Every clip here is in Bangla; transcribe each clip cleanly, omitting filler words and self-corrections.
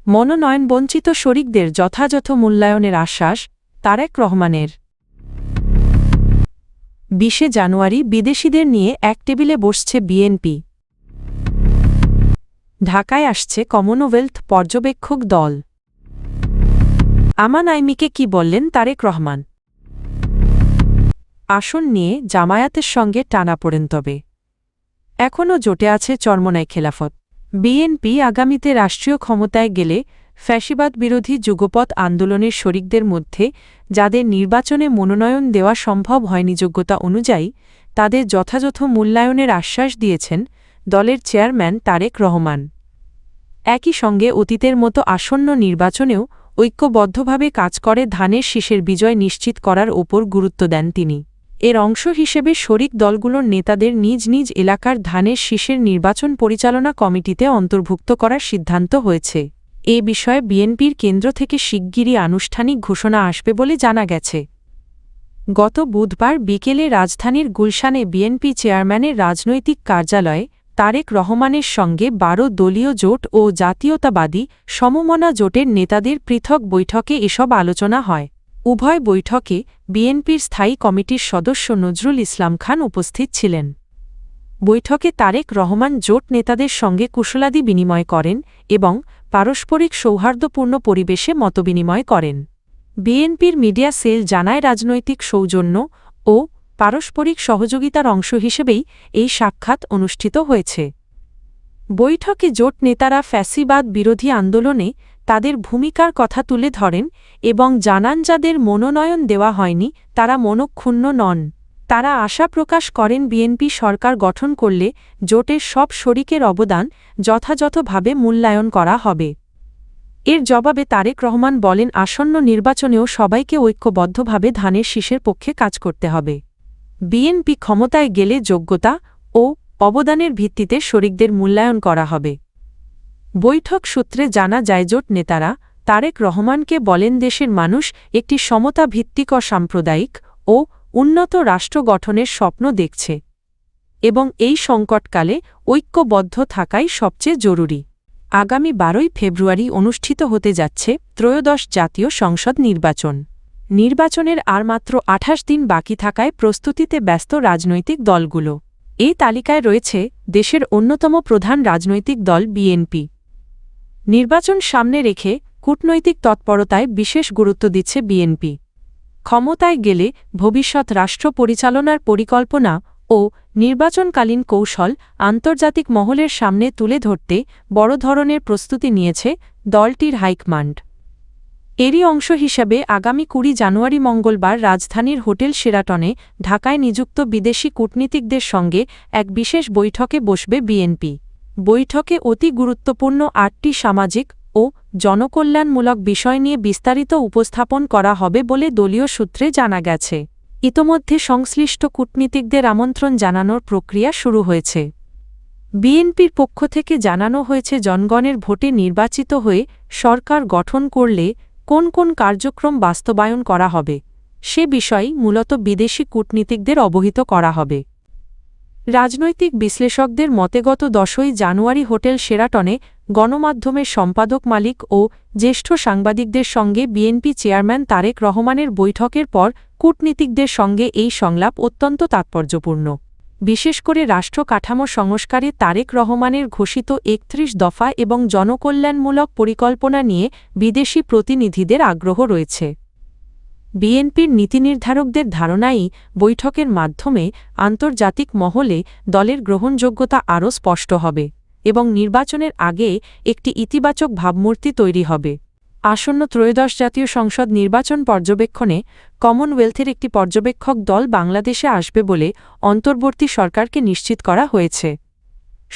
মনোনয়নবঞ্চিত শরিকদের যথাযথ মূল্যায়নের আশ্বাস তারেক রহমানের। ২০ জানুয়ারি বিদেশিদের নিয়ে এক টেবিলে বসছে বিএনপি। ঢাকায় আসছে কমনওয়েলথ পর্যবেক্ষক দল। আমান আইমিকে কি বললেন তারেক রহমান? আসন নিয়ে জামায়াতের সঙ্গে টানাপোড়েন, তবে এখনও জোটে আছে চরমোনাই খেলাফত। বিএনপি আগামীতে রাষ্ট্রীয় ক্ষমতায় গেলে ফ্যাসিবাদ বিরোধী যুগপৎ আন্দোলনের শরিকদের মধ্যে যাদের নির্বাচনে মনোনয়ন দেওয়া সম্ভব হয়নি যোগ্যতা অনুযায়ী, তাদের যথাযথ মূল্যায়নের আশ্বাস দিয়েছেন দলের চেয়ারম্যান তারেক রহমান। একই সঙ্গে অতীতের মতো আসন্ন নির্বাচনেও ঐক্যবদ্ধভাবে কাজ করে ধানের শীষের বিজয় নিশ্চিত করার ওপর গুরুত্ব দেন তিনি। এর অংশ হিসেবে শরিক দলগুলোর নেতাদের নিজ নিজ এলাকার ধানের শীষের নির্বাচন পরিচালনা কমিটিতে অন্তর্ভুক্ত করার সিদ্ধান্ত হয়েছে। এ বিষয়ে বিএনপির কেন্দ্র থেকে শিগগিরই আনুষ্ঠানিক ঘোষণা আসবে বলে জানা গেছে। গত বুধবার বিকেলে রাজধানীর গুলশানে বিএনপি চেয়ারম্যানের রাজনৈতিক কার্যালয়ে তারেক রহমানের সঙ্গে ১২ দলীয় জোট ও জাতীয়তাবাদী সমমনা জোটের নেতাদের পৃথক বৈঠকে এসব আলোচনা হয়। উভয় বৈঠকে বিএনপির স্থায়ী কমিটির সদস্য নজরুল ইসলাম খান উপস্থিত ছিলেন। বৈঠকে তারেক রহমান জোট নেতাদের সঙ্গে কুশলাদি বিনিময় করেন এবং পারস্পরিক সৌহার্দ্যপূর্ণ পরিবেশে মতবিনিময় করেন। বিএনপির মিডিয়া সেল জানায়, রাজনৈতিক সৌজন্য ও পারস্পরিক সহযোগিতার অংশ হিসেবেই এই সাক্ষাৎ অনুষ্ঠিত হয়েছে। বৈঠকে জোট নেতারা ফ্যাসিবাদ বিরোধী আন্দোলনে তাদের ভূমিকার কথা তুলে ধরেন এবং জানান যাদের মনোনয়ন দেওয়া হয়নি তারা মনক্ষুণ্ণ নন। তারা আশা প্রকাশ করেন বিএনপি সরকার গঠন করলে জোটের সব শরিকের অবদান যথাযথভাবে মূল্যায়ন করা হবে। এর জবাবে তারেক রহমান বলেন, আসন্ন নির্বাচনেও সবাইকে ঐক্যবদ্ধভাবে ধানের শীষের পক্ষে কাজ করতে হবে। বিএনপি ক্ষমতায় গেলে যোগ্যতা ও অবদানের ভিত্তিতে শরিকদের মূল্যায়ন করা হবে। বৈঠক সূত্রে জানা যায়, জোট নেতারা তারেক রহমানকে বলেন, দেশের মানুষ একটি সমতা ভিত্তিক অসাম্প্রদায়িক ও উন্নত রাষ্ট্র গঠনের স্বপ্ন দেখছে এবং এই সংকটকালে ঐক্যবদ্ধ থাকাই সবচেয়ে জরুরি। আগামী ১২ ফেব্রুয়ারি অনুষ্ঠিত হতে যাচ্ছে ত্রয়োদশ জাতীয় সংসদ নির্বাচন। নির্বাচনের আর মাত্র ২৮ দিন বাকি থাকায় প্রস্তুতিতে ব্যস্ত রাজনৈতিক দলগুলো। এই তালিকায় রয়েছে দেশের অন্যতম প্রধান রাজনৈতিক দল বিএনপি। নির্বাচন সামনে রেখে কূটনৈতিক তৎপরতায় বিশেষ গুরুত্ব দিচ্ছে বিএনপি। ক্ষমতায় গেলে ভবিষ্যৎ রাষ্ট্র পরিচালনার পরিকল্পনা ও নির্বাচনকালীন কৌশল আন্তর্জাতিক মহলের সামনে তুলে ধরতে বড় ধরনের প্রস্তুতি নিয়েছে দলটির হাইকমান্ড। এরই অংশ হিসাবে আগামী ২০ জানুয়ারি মঙ্গলবার রাজধানীর হোটেল শেরাটনে ঢাকায় নিযুক্ত বিদেশি কূটনীতিকদের সঙ্গে এক বিশেষ বৈঠকে বসবে বিএনপি। বৈঠকে অতি গুরুত্বপূর্ণ ৮টি সামাজিক ও জনকল্যাণমূলক বিষয় নিয়ে বিস্তারিত উপস্থাপন করা হবে বলে দলীয় সূত্রে জানা গেছে। ইতোমধ্যে সংশ্লিষ্ট কূটনীতিকদের আমন্ত্রণ জানানোর প্রক্রিয়া শুরু হয়েছে। বিএনপির পক্ষ থেকে জানানো হয়েছে, জনগণের ভোটে নির্বাচিত হয়ে সরকার গঠন করলে কোন কোন কার্যক্রম বাস্তবায়ন করা হবে সে বিষয়েই মূলত বিদেশি কূটনীতিকদের অবহিত করা হবে। রাজনৈতিক বিশ্লেষকদের মতে গত ১০ জানুয়ারি হোটেল শেরাটনে গণমাধ্যমের সম্পাদক মালিক ও জ্যেষ্ঠ সাংবাদিকদের সঙ্গে বিএনপি চেয়ারম্যান তারেক রহমানের বৈঠকের পর কূটনীতিকদের সঙ্গে এই সংলাপ অত্যন্ত তাৎপর্যপূর্ণ। বিশেষ করে রাষ্ট্র কাঠামো সংস্কারে তারেক রহমানের ঘোষিত ৩১ দফা এবং জনকল্যাণমূলক পরিকল্পনা নিয়ে বিদেশি প্রতিনিধিদের আগ্রহ রয়েছে। বিএনপির নীতিনির্ধারকদের ধারণাই বৈঠকের মাধ্যমে আন্তর্জাতিক মহলে দলের গ্রহণযোগ্যতা আরও স্পষ্ট হবে এবং নির্বাচনের আগে একটি ইতিবাচক ভাবমূর্তি তৈরি হবে। আসন্ন ত্রয়োদশ জাতীয় সংসদ নির্বাচন পর্যবেক্ষণে কমনওয়েলথের একটি পর্যবেক্ষক দল বাংলাদেশে আসবে বলে অন্তর্বর্তী সরকারকে নিশ্চিত করা হয়েছে।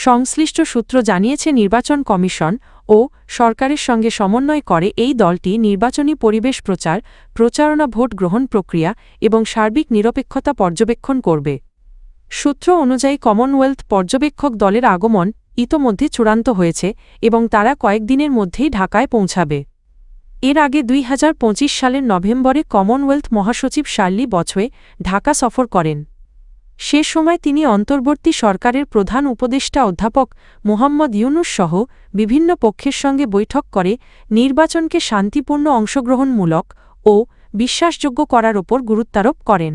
সংশ্লিষ্ট সূত্র জানিয়েছে, নির্বাচন কমিশন ও সরকারের সঙ্গে সমন্বয় করে এই দলটি নির্বাচনী পরিবেশ প্রচারণা, ভোট গ্রহণ প্রক্রিয়া এবং সার্বিক নিরপেক্ষতা পর্যবেক্ষণ করবে। সূত্র অনুযায়ী কমনওয়েলথ পর্যবেক্ষক দলের আগমন ইতোমধ্যে চূড়ান্ত হয়েছে এবং তারা কয়েকদিনের মধ্যেই ঢাকায় পৌঁছাবে। এর আগে ২০২৫ সালের নভেম্বরে কমনওয়েলথ মহাসচিব শার্লি বছওয়ে ঢাকা সফর করেন। সে সময় তিনি অন্তর্বর্তী সরকারের প্রধান উপদেষ্টা অধ্যাপক মোহাম্মদ ইউনূস সহ বিভিন্ন পক্ষের সঙ্গে বৈঠক করে নির্বাচনকে শান্তিপূর্ণ অংশগ্রহণমূলক ও বিশ্বাসযোগ্য করার ওপর গুরুত্বারোপ করেন।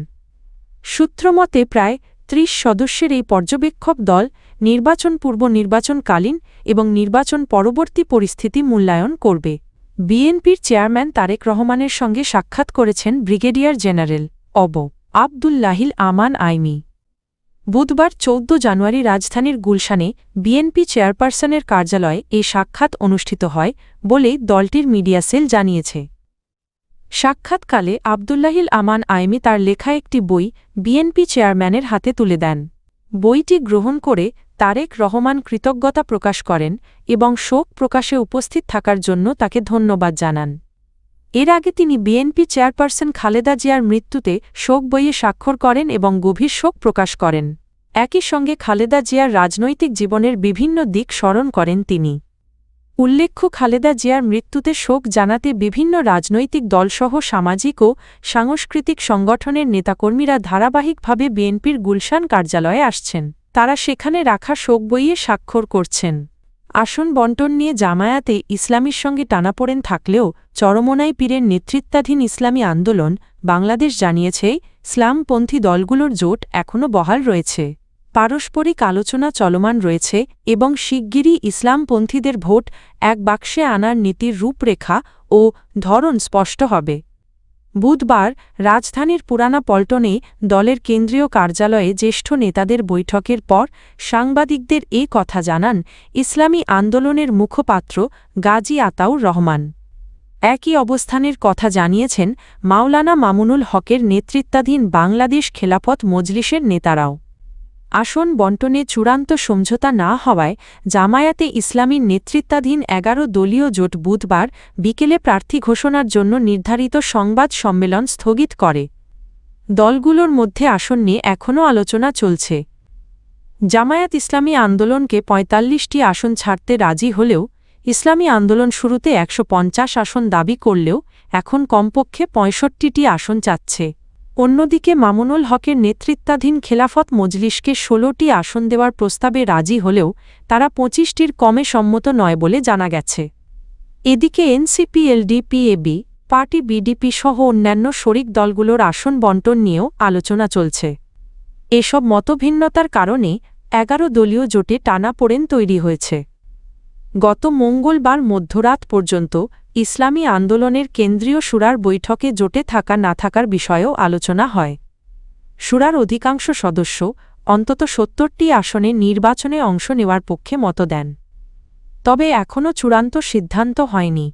সূত্রমতে প্রায় ৩০ সদস্যের এই পর্যবেক্ষক দল নির্বাচন পূর্ব, নির্বাচনকালীন এবং নির্বাচন পরবর্তী পরিস্থিতি মূল্যায়ন করবে। বিএনপির চেয়ারম্যান তারেক রহমানের সঙ্গে সাক্ষাৎ করেছেন ব্রিগেডিয়ার জেনারেল অব. আবদুল্লাহিল আমান আইমি। বুধবার ১৪ জানুয়ারি রাজধানীর গুলশানে বিএনপি চেয়ারপারসনের কার্যালয়ে এ সাক্ষাৎ অনুষ্ঠিত হয় বলে দলটির মিডিয়া সেল জানিয়েছে। সাক্ষাৎকালে আবদুল্লাহিল আমান আইমি তার লেখা একটি বই বিএনপি চেয়ারম্যানের হাতে তুলে দেন। বইটি গ্রহণ করে তারেক রহমান কৃতজ্ঞতা প্রকাশ করেন এবং শোক প্রকাশে উপস্থিত থাকার জন্য তাকে ধন্যবাদ জানান। এর আগে তিনি বিএনপি চেয়ারপারসন খালেদা জিয়ার মৃত্যুতে শোক বইয়ে স্বাক্ষর করেন এবং গভীর শোক প্রকাশ করেন। একই সঙ্গে খালেদা জিয়ার রাজনৈতিক জীবনের বিভিন্ন দিক স্মরণ করেন তিনি। উল্লেখ্য, খালেদা জিয়ার মৃত্যুতে শোক জানাতে বিভিন্ন রাজনৈতিক দলসহ সামাজিক ও সাংস্কৃতিক সংগঠনের নেতাকর্মীরা ধারাবাহিকভাবে বিএনপির গুলশান কার্যালয়ে আসছেন। তারা সেখানে রাখা শোক বইয়ে স্বাক্ষর করছেন। আসন বণ্টন নিয়ে জামায়াতে ইসলামীর সঙ্গে টানাপোড়েন থাকলেও চরমোনাই পীরের নেতৃত্বাধীন ইসলামী আন্দোলন বাংলাদেশ জানিয়েছে, ইসলামপন্থী দলগুলোর জোট এখনও বহাল রয়েছে। পারস্পরিক আলোচনা চলমান রয়েছে এবং শিগগিরই ইসলামপন্থীদের ভোট এক বাক্সে আনার নীতির রূপরেখা ও ধরন স্পষ্ট হবে। বুধবার রাজধানীর পুরানা পল্টনে দলের কেন্দ্রীয় কার্যালয়ে জ্যেষ্ঠ নেতাদের বৈঠকের পর সাংবাদিকদের এ কথা জানান ইসলামী আন্দোলনের মুখপাত্র গাজী আতাউর রহমান। একই অবস্থানের কথা জানিয়েছেন মাওলানা মামুনুল হকের নেতৃত্বাধীন বাংলাদেশ খেলাফত মজলিসের নেতারাও। আসন বণ্টনে চূড়ান্ত সমঝোতা না হওয়ায় জামায়াতে ইসলামীর নেতৃত্বাধীন ১১ দলীয় জোট বুধবার বিকেলে প্রার্থী ঘোষণার জন্য নির্ধারিত সংবাদ সম্মেলন স্থগিত করে। দলগুলোর মধ্যে আসন নিয়ে এখনও আলোচনা চলছে। জামায়াত ইসলামী আন্দোলনকে ৪৫টি আসন ছাড়তে রাজি হলেও ইসলামী আন্দোলন শুরুতে ১৫০ আসন দাবি করলেও এখন কমপক্ষে ৬৫টি আসন চাচ্ছে। অন্যদিকে মামুনুল হকের নেতৃত্বাধীন খেলাফত মজলিসকে ১৬টি আসন দেওয়ার প্রস্তাবে রাজি হলেও তারা ২৫টির কমে সম্মত নয় বলে জানা গেছে। এদিকে NCP, LDP, AB party, BDP সহ অন্যান্য শরিক দলগুলোর আসন বণ্টন নিয়েও আলোচনা চলছে। এসব মতভিন্নতার কারণে ১১ দলীয় জোটে টানাপোড়েন তৈরি হয়েছে। গত মঙ্গলবার মধ্যরাত পর্যন্ত ইসলামী আন্দোলনের কেন্দ্রীয় শুরার বৈঠকে জোটে থাকা না থাকার বিষয়েও আলোচনা হয়। শুরার অধিকাংশ সদস্য অন্তত ৭০টি আসনে নির্বাচনে অংশ নেওয়ার পক্ষে মত দেন। তবে এখনও চূড়ান্ত সিদ্ধান্ত হয়নি।